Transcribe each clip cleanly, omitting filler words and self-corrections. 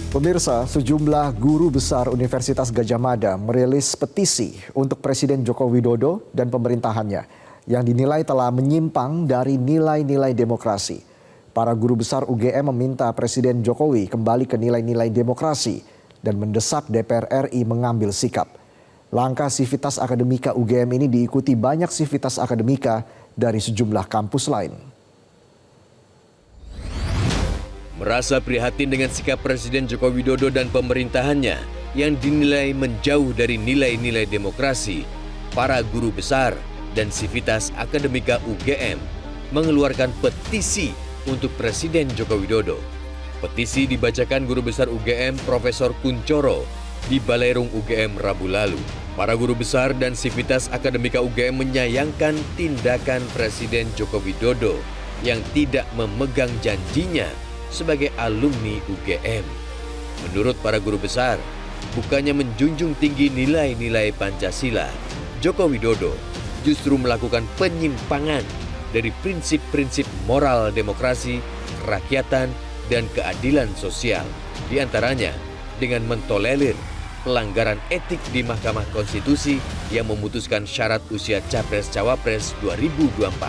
Pemirsa, sejumlah guru besar Universitas Gadjah Mada merilis petisi untuk Presiden Joko Widodo dan pemerintahannya yang dinilai telah menyimpang dari nilai-nilai demokrasi. Para guru besar UGM meminta Presiden Jokowi kembali ke nilai-nilai demokrasi dan mendesak DPR RI mengambil sikap. Langkah Sivitas Akademika UGM ini diikuti banyak sivitas akademika dari sejumlah kampus lain. Merasa prihatin dengan sikap Presiden Joko Widodo dan pemerintahannya yang dinilai menjauh dari nilai-nilai demokrasi, para guru besar dan Sivitas Akademika UGM mengeluarkan petisi untuk Presiden Joko Widodo. Petisi dibacakan guru besar UGM Profesor Kuncoro di Balerung UGM Rabu lalu. Para guru besar dan Sivitas Akademika UGM menyayangkan tindakan Presiden Joko Widodo yang tidak memegang janjinya sebagai alumni UGM. Menurut para guru besar, bukannya menjunjung tinggi nilai-nilai Pancasila, Joko Widodo justru melakukan penyimpangan dari prinsip-prinsip moral demokrasi, kerakyatan, dan keadilan sosial. Di antaranya dengan mentolerir pelanggaran etik di Mahkamah Konstitusi yang memutuskan syarat usia Capres-Cawapres 2024.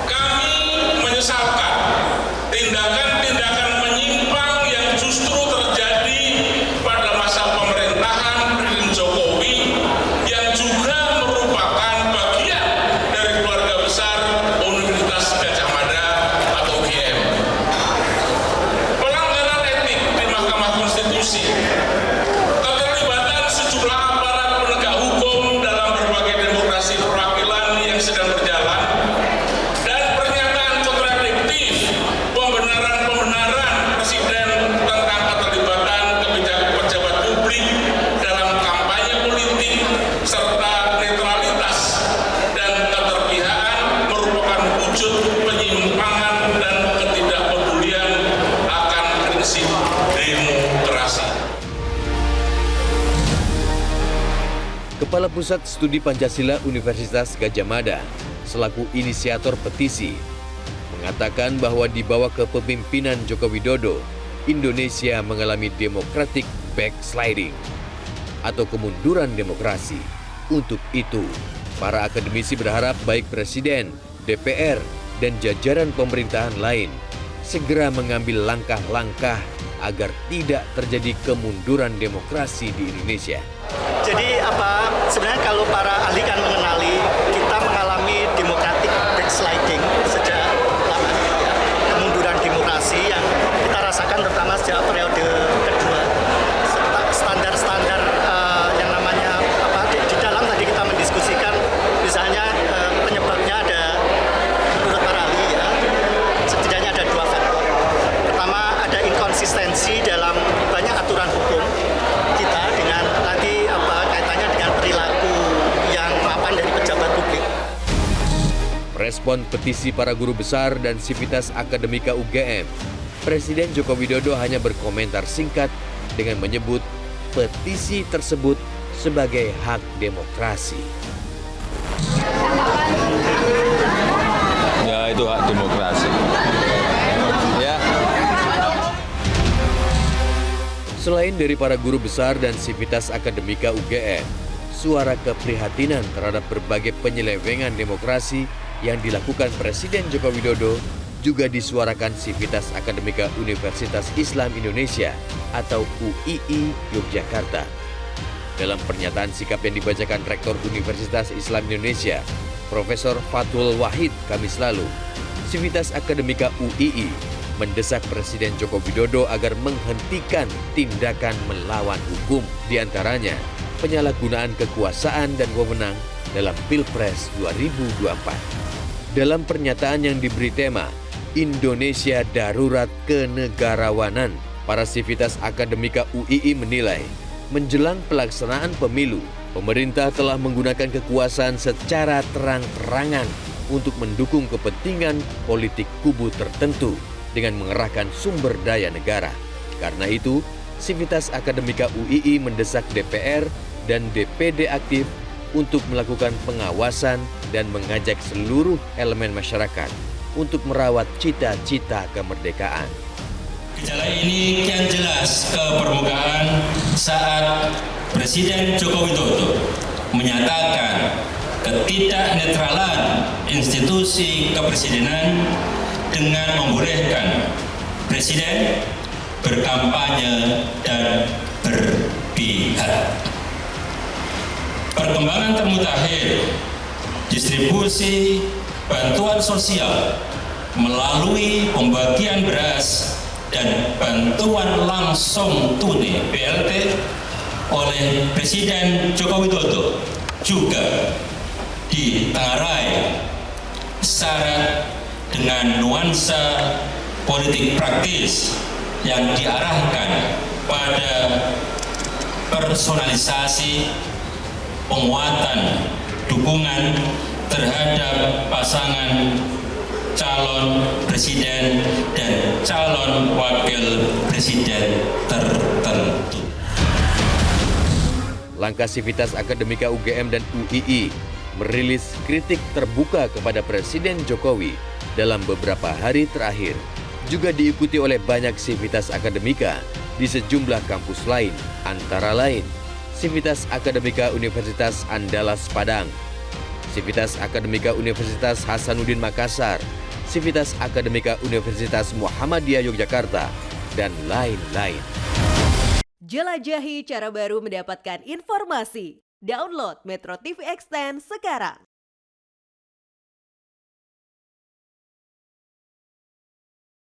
Kami menyesalkan tindakan-tindakan menyimpang yang justru terjadi pada masa pemerintahan Presiden Jokowi yang juga merupakan bagian dari keluarga besar Universitas Gadjah Mada atau UGM. Pelanggaran etik di Mahkamah Konstitusi, keterlibatan sejumlah aparat penegak hukum dalam berbagai demokrasi perwakilan yang sedang berjalan, dan pernyataan kontradiktif pembenaran-pembenaran Presiden tentang keterlibatan pejabat publik dalam kampanye politik serta netralitas dan keterpihakan merupakan wujud penyimpangan dan ketidakpedulian akan prinsip demokrasi. Kepala Pusat Studi Pancasila Universitas Gadjah Mada selaku inisiator petisi mengatakan bahwa di bawah kepemimpinan Joko Widodo, Indonesia mengalami democratic backsliding atau kemunduran demokrasi. Untuk itu, para akademisi berharap baik Presiden, DPR, dan jajaran pemerintahan lain segera mengambil langkah-langkah agar tidak terjadi kemunduran demokrasi di Indonesia. Jadi sebenarnya kalau para ahli kan mengenali kita mengalami democratic backsliding sejak lama, ya. Kemunduran demokrasi yang kita rasakan terutama sejak periode kedua. Standar-standar yang namanya di dalam tadi kita mendiskusikan misalnya penyebabnya ada menurut para ahli ya setidaknya ada dua faktor. Pertama ada inkonsistensi dalam banyak aturan hukum kita dengan nanti kaitannya dengan perilaku yang mapan dari pejabat publik. Respon petisi para guru besar dan Sivitas Akademika UGM, Presiden Joko Widodo hanya berkomentar singkat dengan menyebut petisi tersebut sebagai hak demokrasi. Ya, itu hak demokrasi. Ya. Selain dari para guru besar dan Sivitas Akademika UGM, suara keprihatinan terhadap berbagai penyelewengan demokrasi yang dilakukan Presiden Joko Widodo juga disuarakan Sivitas Akademika Universitas Islam Indonesia atau UII Yogyakarta. Dalam pernyataan sikap yang dibacakan Rektor Universitas Islam Indonesia, Profesor Fathul Wahid Kamis lalu, Sivitas Akademika UII mendesak Presiden Joko Widodo agar menghentikan tindakan melawan hukum, diantaranya penyalahgunaan kekuasaan dan wewenang dalam Pilpres 2024. Dalam pernyataan yang diberi tema Indonesia Darurat Kenegarawanan, para Sivitas Akademika UII menilai menjelang pelaksanaan pemilu, pemerintah telah menggunakan kekuasaan secara terang-terangan untuk mendukung kepentingan politik kubu tertentu dengan mengerahkan sumber daya negara. Karena itu, Sivitas Akademika UII mendesak DPR dan DPD aktif untuk melakukan pengawasan dan mengajak seluruh elemen masyarakat untuk merawat cita-cita kemerdekaan. Gejala ini kian jelas ke permukaan saat Presiden Joko Widodo menyatakan ketidaknetralan institusi kepresidenan dengan membolehkan Presiden berkampanye dan berpihak. Perkembangan termutakhir distribusi bantuan sosial melalui pembagian beras dan bantuan langsung tunai BLT oleh Presiden Joko Widodo juga ditengarai syarat dengan nuansa politik praktis yang diarahkan pada personalisasi penguatan dukungan terhadap pasangan calon presiden dan calon wakil presiden tertentu. Langkah Sivitas Akademika UGM dan UII merilis kritik terbuka kepada Presiden Jokowi dalam beberapa hari terakhir, juga diikuti oleh banyak Sivitas Akademika di sejumlah kampus lain, antara lain Sivitas Akademika Universitas Andalas Padang, Sivitas Akademika Universitas Hasanuddin Makassar, Sivitas Akademika Universitas Muhammadiyah Yogyakarta, dan lain-lain. Jelajahi cara baru mendapatkan informasi. Download Metro TV Extend sekarang.